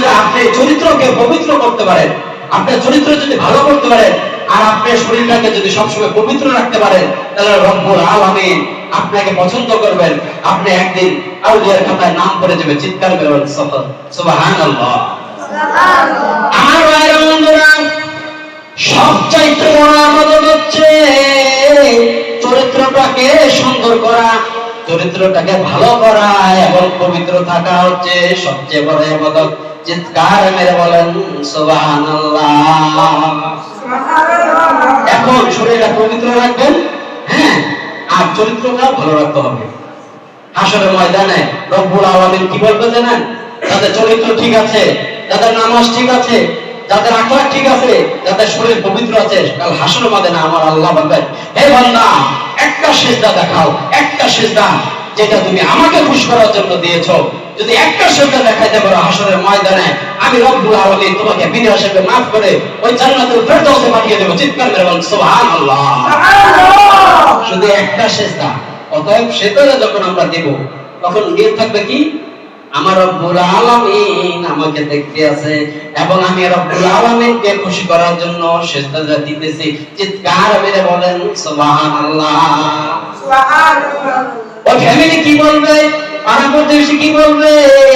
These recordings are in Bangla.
যদি আপনি চরিত্রকে পবিত্র করতে পারেন, আপনার চরিত্র যদি ভালো করতে পারেন, আর আপনার শরীরটাকে যদি সবসময় পবিত্র রাখতে পারেন, তাহলে রব্বুল আলামিন আপনাকে পছন্দ করবেন। আপনি একদিন আউলিয়ার খাতায় নাম পড়ে যাবে। চিৎকার করে বলেন সুবহানাল্লাহ। আমার ভাইরা বন্ধুরা, সবচাইতে বড় আমাদের হচ্ছে চরিত্রটাকে সুন্দর করা, চরিত্রটাকে ভালো করা এবং পবিত্র থাকা হচ্ছে সবচেয়ে বড় ইবাদত। চিৎকার মেরে বলেন সুবহানাল্লাহ। এখন শরীরটা পবিত্র রাখবেন, হ্যাঁ, আর চরিত্রটা ভালো রাখতে হবে। হাসরের ময়দানে রব্বুল আলামিন কি বলবে জানেন? যাদের চরিত্র ঠিক আছে, যাদের নামাজ ঠিক আছে, যাদের আখলাক ঠিক আছে, যাদের শরীর পবিত্র আছে, কাল হাসরের ময়দানে আমার আল্লাহ বলবেন, হে বান্দা, একটা সিজদা দেখাও, একটা সিজদা যেটা তুমি আমাকে খুশি করার জন্য দিয়েছো। যদি একটা সিজদা দেখাইতে পারো হাসরের ময়দানে, আমি রব্বুল আলামিন তোমাকে বিনা হিসাবে মাফ করে ওই জান্নাতুল ফেরদাউসে পাঠিয়ে দেব। চিৎকার করে বলেন সুবহানাল্লাহ। শুধু একটা সিজদা। অতএব সেটারে যখন আমরা দেব, তখন নিয়ত থাকবে কি? আমার রব্বুল আলামিন আমাকে দেখতে আছে এবং আমি রব্বুল আলামিনকে খুশি করার জন্য সিজদা দিতেছি। চিৎকার মেরে বলেন সুবহানাল্লাহ। সুবহানাল্লাহ। ওই ফ্যামিলি কি বলবে? পাড়া প্রতিবেশী কি বলবে?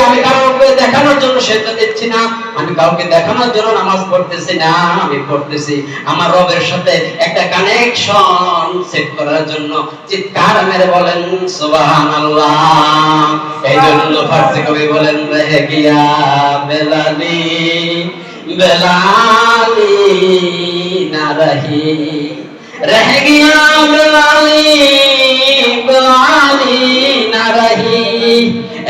আমি কাউকে দেখানোর জন্য সিজদা দিচ্ছি না, আমি কাউকে দেখানোর জন্য নামাজ পড়তেছি না, আমি পড়তেছি আমার রবের সাথে একটা কানেকশন সেট করার জন্য। চিৎকার মেরে বলেন সুবহানাল্লাহ। এই জন্য ফার্সি কবি বলেন, রহে গিয়া বেলালি বেলালি না রহি, রহে গিয়া বেলালি বেলালি না রহি।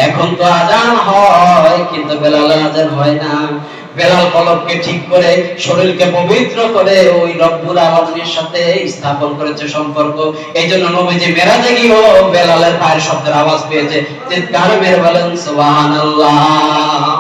এখন তো আজান হয় কিন্তু বেলাল আজান হয় না। বেলাল কলবকে ঠিক করে, শরীরকে পবিত্র করে ওই রব্বুল আলামিনের সাথে স্থাপন করেছে সম্পর্ক। এইজন্য নবীজি মেরাজে গিয়েও বেলালের পায়ের শব্দের আওয়াজ পেয়েছে। চিৎকার মেরে বলেন সুবহানাল্লাহ।